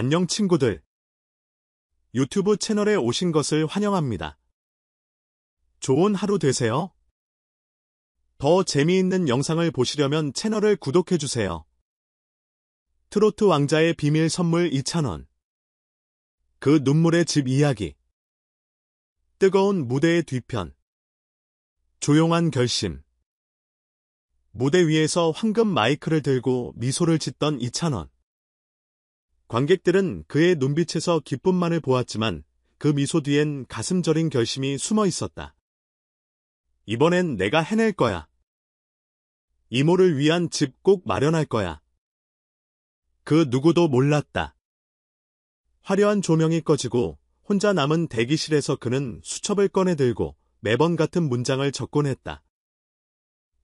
안녕 친구들. 유튜브 채널에 오신 것을 환영합니다. 좋은 하루 되세요. 더 재미있는 영상을 보시려면 채널을 구독해주세요. 트로트 왕자의 비밀 선물 2,000원. 그 눈물의 집 이야기. 뜨거운 무대의 뒤편. 조용한 결심. 무대 위에서 황금 마이크를 들고 미소를 짓던 이찬원. 관객들은 그의 눈빛에서 기쁨만을 보았지만 그 미소 뒤엔 가슴 저린 결심이 숨어 있었다. 이번엔 내가 해낼 거야. 이모를 위한 집 꼭 마련할 거야. 그 누구도 몰랐다. 화려한 조명이 꺼지고 혼자 남은 대기실에서 그는 수첩을 꺼내 들고 매번 같은 문장을 적곤 했다.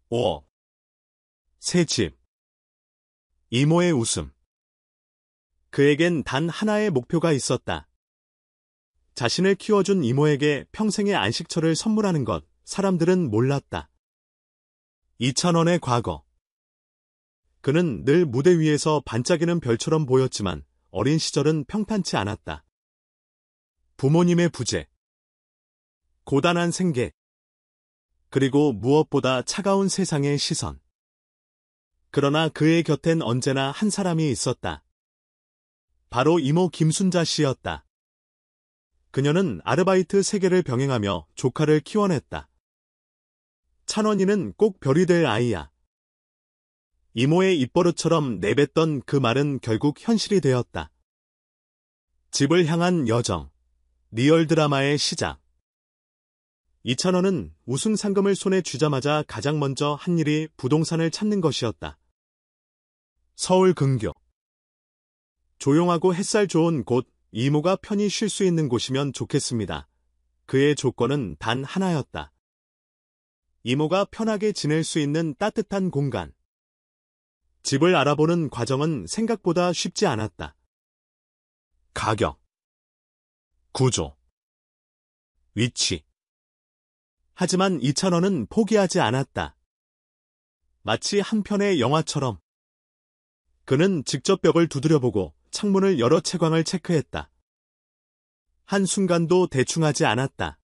5. 새 집. 이모의 웃음. 그에겐 단 하나의 목표가 있었다. 자신을 키워준 이모에게 평생의 안식처를 선물하는 것. 사람들은 몰랐다. 이찬원의 과거. 그는 늘 무대 위에서 반짝이는 별처럼 보였지만 어린 시절은 평탄치 않았다. 부모님의 부재, 고단한 생계, 그리고 무엇보다 차가운 세상의 시선. 그러나 그의 곁엔 언제나 한 사람이 있었다. 바로 이모 김순자 씨였다. 그녀는 아르바이트 세계를 병행하며 조카를 키워냈다. 찬원이는 꼭 별이 될 아이야. 이모의 입버릇처럼 내뱉던 그 말은 결국 현실이 되었다. 집을 향한 여정. 리얼 드라마의 시작. 이찬원은 우승 상금을 손에 쥐자마자 가장 먼저 한 일이 부동산을 찾는 것이었다. 서울 근교. 조용하고 햇살 좋은 곳, 이모가 편히 쉴 수 있는 곳이면 좋겠습니다. 그의 조건은 단 하나였다. 이모가 편하게 지낼 수 있는 따뜻한 공간. 집을 알아보는 과정은 생각보다 쉽지 않았다. 가격, 구조, 위치. 하지만 이찬원은 포기하지 않았다. 마치 한 편의 영화처럼. 그는 직접 벽을 두드려보고 창문을 열어 채광을 체크했다. 한순간도 대충하지 않았다.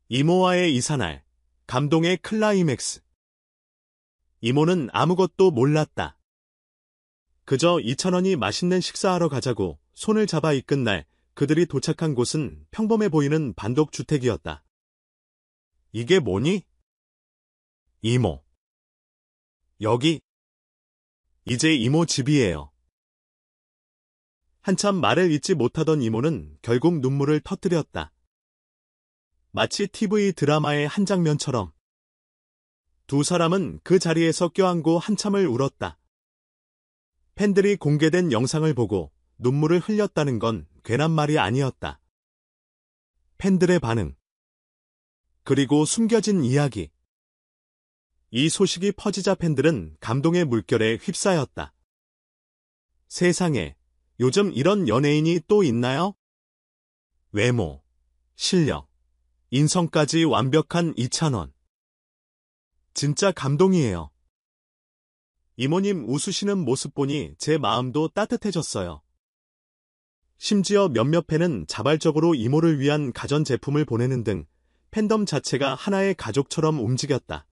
이모와의 이사날, 감동의 클라이맥스. 이모는 아무것도 몰랐다. 그저 이찬원이 맛있는 식사하러 가자고 손을 잡아 이끈 날 그들이 도착한 곳은 평범해 보이는 반독주택이었다. 이게 뭐니? 이모. 여기. 이제 이모 집이에요. 한참 말을 잇지 못하던 이모는 결국 눈물을 터뜨렸다. 마치 TV 드라마의 한 장면처럼. 두 사람은 그 자리에서 껴안고 한참을 울었다. 팬들이 공개된 영상을 보고 눈물을 흘렸다는 건 괜한 말이 아니었다. 팬들의 반응. 그리고 숨겨진 이야기. 이 소식이 퍼지자 팬들은 감동의 물결에 휩싸였다. 세상에, 요즘 이런 연예인이 또 있나요? 외모, 실력, 인성까지 완벽한 이찬원. 진짜 감동이에요. 이모님 웃으시는 모습 보니 제 마음도 따뜻해졌어요. 심지어 몇몇 팬은 자발적으로 이모를 위한 가전제품을 보내는 등 팬덤 자체가 하나의 가족처럼 움직였다.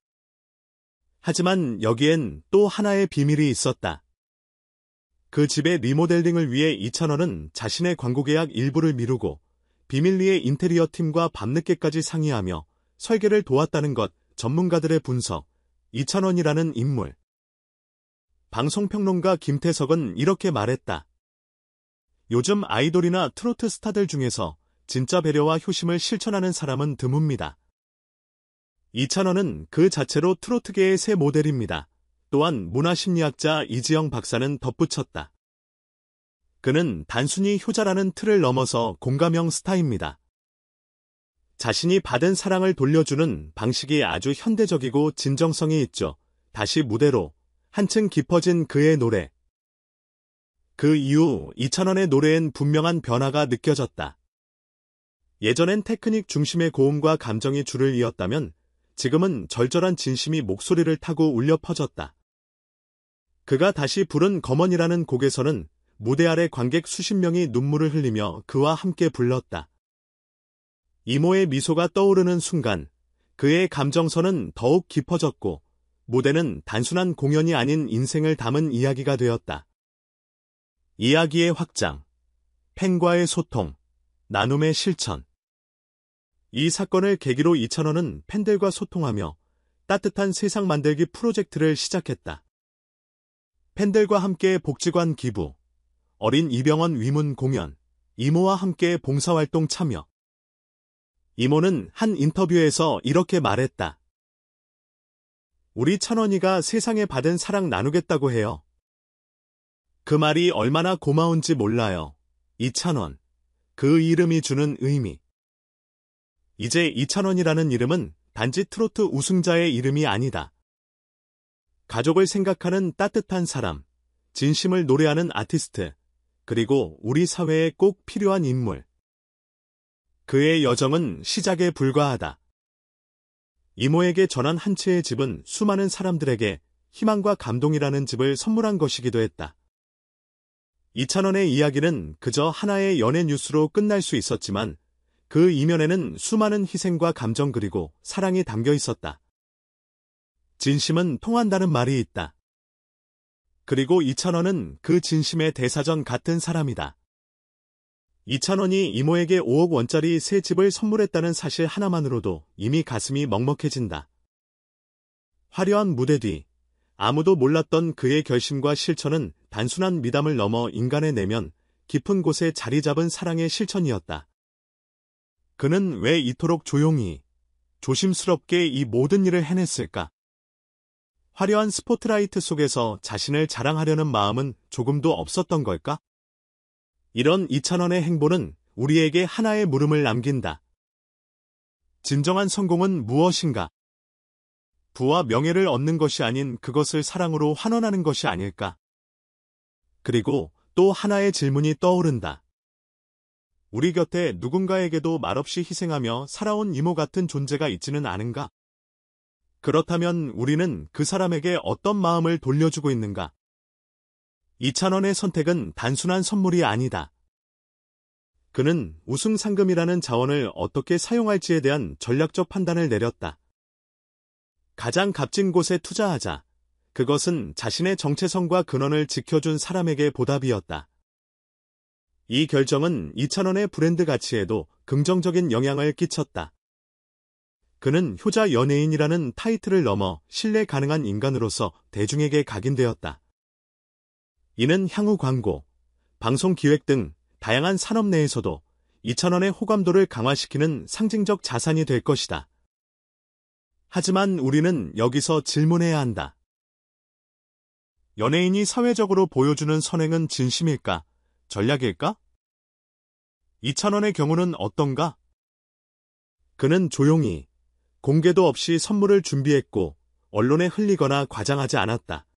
하지만 여기엔 또 하나의 비밀이 있었다. 그 집의 리모델링을 위해 이찬원은 자신의 광고 계약 일부를 미루고 비밀리에 인테리어 팀과 밤늦게까지 상의하며 설계를 도왔다는 것. 전문가들의 분석. 이찬원이라는 인물. 방송평론가 김태석은 이렇게 말했다. 요즘 아이돌이나 트로트 스타들 중에서 진짜 배려와 효심을 실천하는 사람은 드뭅니다. 이찬원은 그 자체로 트로트계의 새 모델입니다. 또한 문화심리학자 이지영 박사는 덧붙였다. 그는 단순히 효자라는 틀을 넘어서 공감형 스타입니다. 자신이 받은 사랑을 돌려주는 방식이 아주 현대적이고 진정성이 있죠. 다시 무대로. 한층 깊어진 그의 노래. 그 이후 이찬원의 노래엔 분명한 변화가 느껴졌다. 예전엔 테크닉 중심의 고음과 감정이 줄을 이었다면 지금은 절절한 진심이 목소리를 타고 울려 퍼졌다. 그가 다시 부른 검언이라는 곡에서는 무대 아래 관객 수십 명이 눈물을 흘리며 그와 함께 불렀다. 이모의 미소가 떠오르는 순간 그의 감정선은 더욱 깊어졌고 무대는 단순한 공연이 아닌 인생을 담은 이야기가 되었다. 이야기의 확장, 팬과의 소통, 나눔의 실천. 이 사건을 계기로 이찬원은 팬들과 소통하며 따뜻한 세상 만들기 프로젝트를 시작했다. 팬들과 함께 복지관 기부, 어린 이병헌 위문 공연, 이모와 함께 봉사활동 참여. 이모는 한 인터뷰에서 이렇게 말했다. 우리 찬원이가 세상에 받은 사랑 나누겠다고 해요. 그 말이 얼마나 고마운지 몰라요. 이찬원. 그 이름이 주는 의미. 이제 이찬원이라는 이름은 단지 트로트 우승자의 이름이 아니다. 가족을 생각하는 따뜻한 사람, 진심을 노래하는 아티스트, 그리고 우리 사회에 꼭 필요한 인물. 그의 여정은 시작에 불과하다. 이모에게 전한 한 채의 집은 수많은 사람들에게 희망과 감동이라는 집을 선물한 것이기도 했다. 이찬원의 이야기는 그저 하나의 연예 뉴스로 끝날 수 있었지만 그 이면에는 수많은 희생과 감정 그리고 사랑이 담겨 있었다. 진심은 통한다는 말이 있다. 그리고 이찬원은 그 진심의 대사전 같은 사람이다. 이찬원이 이모에게 5억 원짜리 새 집을 선물했다는 사실 하나만으로도 이미 가슴이 먹먹해진다. 화려한 무대 뒤, 아무도 몰랐던 그의 결심과 실천은 단순한 미담을 넘어 인간의 내면, 깊은 곳에 자리 잡은 사랑의 실천이었다. 그는 왜 이토록 조용히, 조심스럽게 이 모든 일을 해냈을까? 화려한 스포트라이트 속에서 자신을 자랑하려는 마음은 조금도 없었던 걸까? 이런 이찬원의 행보는 우리에게 하나의 물음을 남긴다. 진정한 성공은 무엇인가? 부와 명예를 얻는 것이 아닌 그것을 사랑으로 환원하는 것이 아닐까? 그리고 또 하나의 질문이 떠오른다. 우리 곁에 누군가에게도 말없이 희생하며 살아온 이모 같은 존재가 있지는 않은가? 그렇다면 우리는 그 사람에게 어떤 마음을 돌려주고 있는가? 이찬원의 선택은 단순한 선물이 아니다. 그는 우승 상금이라는 자원을 어떻게 사용할지에 대한 전략적 판단을 내렸다. 가장 값진 곳에 투자하자. 그것은 자신의 정체성과 근원을 지켜준 사람에게 보답이었다. 이 결정은 이찬원의 브랜드 가치에도 긍정적인 영향을 끼쳤다. 그는 효자 연예인이라는 타이틀을 넘어 신뢰 가능한 인간으로서 대중에게 각인되었다. 이는 향후 광고, 방송 기획 등 다양한 산업 내에서도 이찬원의 호감도를 강화시키는 상징적 자산이 될 것이다. 하지만 우리는 여기서 질문해야 한다. 연예인이 사회적으로 보여주는 선행은 진심일까? 전략일까? 이찬원의 경우는 어떤가? 그는 조용히, 공개도 없이 선물을 준비했고 언론에 흘리거나 과장하지 않았다.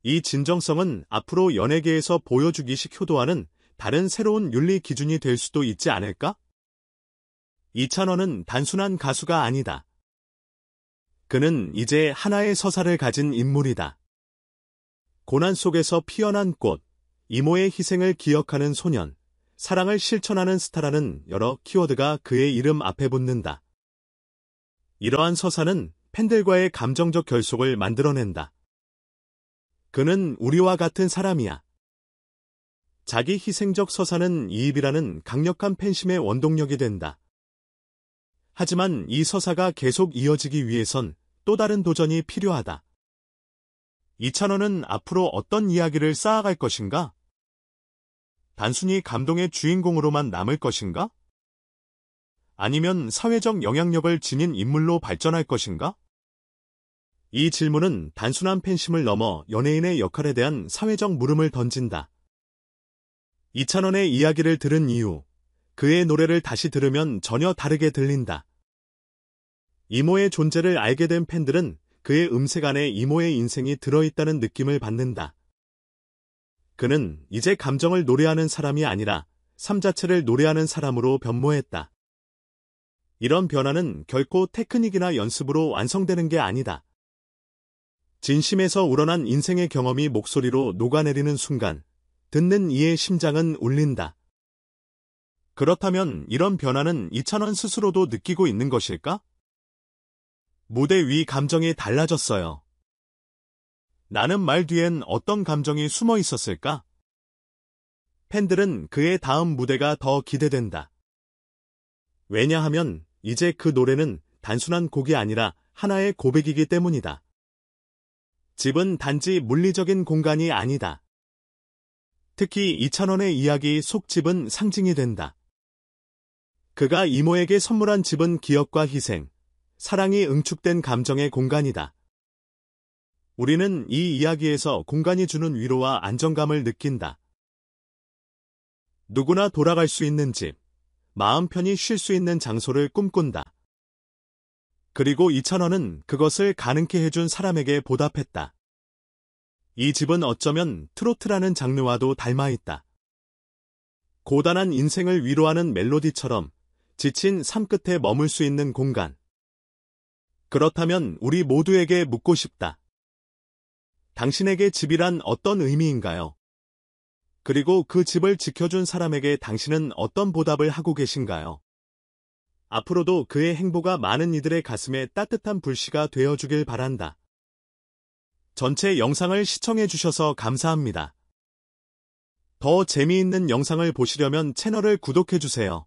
이 진정성은 앞으로 연예계에서 보여주기식 효도와는 다른 새로운 윤리 기준이 될 수도 있지 않을까? 이찬원은 단순한 가수가 아니다. 그는 이제 하나의 서사를 가진 인물이다. 고난 속에서 피어난 꽃, 이모의 희생을 기억하는 소년, 사랑을 실천하는 스타라는 여러 키워드가 그의 이름 앞에 붙는다. 이러한 서사는 팬들과의 감정적 결속을 만들어낸다. 그는 우리와 같은 사람이야. 자기 희생적 서사는 이입이라는 강력한 팬심의 원동력이 된다. 하지만 이 서사가 계속 이어지기 위해선 또 다른 도전이 필요하다. 이찬원은 앞으로 어떤 이야기를 쌓아갈 것인가? 단순히 감동의 주인공으로만 남을 것인가? 아니면 사회적 영향력을 지닌 인물로 발전할 것인가? 이 질문은 단순한 팬심을 넘어 연예인의 역할에 대한 사회적 물음을 던진다. 이찬원의 이야기를 들은 이후 그의 노래를 다시 들으면 전혀 다르게 들린다. 이모의 존재를 알게 된 팬들은 그의 음색 안에 이모의 인생이 들어있다는 느낌을 받는다. 그는 이제 감정을 노래하는 사람이 아니라 삶 자체를 노래하는 사람으로 변모했다. 이런 변화는 결코 테크닉이나 연습으로 완성되는 게 아니다. 진심에서 우러난 인생의 경험이 목소리로 녹아내리는 순간 듣는 이의 심장은 울린다. 그렇다면 이런 변화는 이찬원 스스로도 느끼고 있는 것일까? 무대 위 감정이 달라졌어요. 나는 말 뒤엔 어떤 감정이 숨어 있었을까? 팬들은 그의 다음 무대가 더 기대된다. 왜냐하면 이제 그 노래는 단순한 곡이 아니라 하나의 고백이기 때문이다. 집은 단지 물리적인 공간이 아니다. 특히 이찬원의 이야기 속 집은 상징이 된다. 그가 이모에게 선물한 집은 기억과 희생, 사랑이 응축된 감정의 공간이다. 우리는 이 이야기에서 공간이 주는 위로와 안정감을 느낀다. 누구나 돌아갈 수 있는 집, 마음 편히 쉴 수 있는 장소를 꿈꾼다. 그리고 이찬원은 그것을 가능케 해준 사람에게 보답했다. 이 집은 어쩌면 트로트라는 장르와도 닮아있다. 고단한 인생을 위로하는 멜로디처럼 지친 삶 끝에 머물 수 있는 공간. 그렇다면 우리 모두에게 묻고 싶다. 당신에게 집이란 어떤 의미인가요? 그리고 그 집을 지켜준 사람에게 당신은 어떤 보답을 하고 계신가요? 앞으로도 그의 행보가 많은 이들의 가슴에 따뜻한 불씨가 되어주길 바란다. 전체 영상을 시청해주셔서 감사합니다. 더 재미있는 영상을 보시려면 채널을 구독해주세요.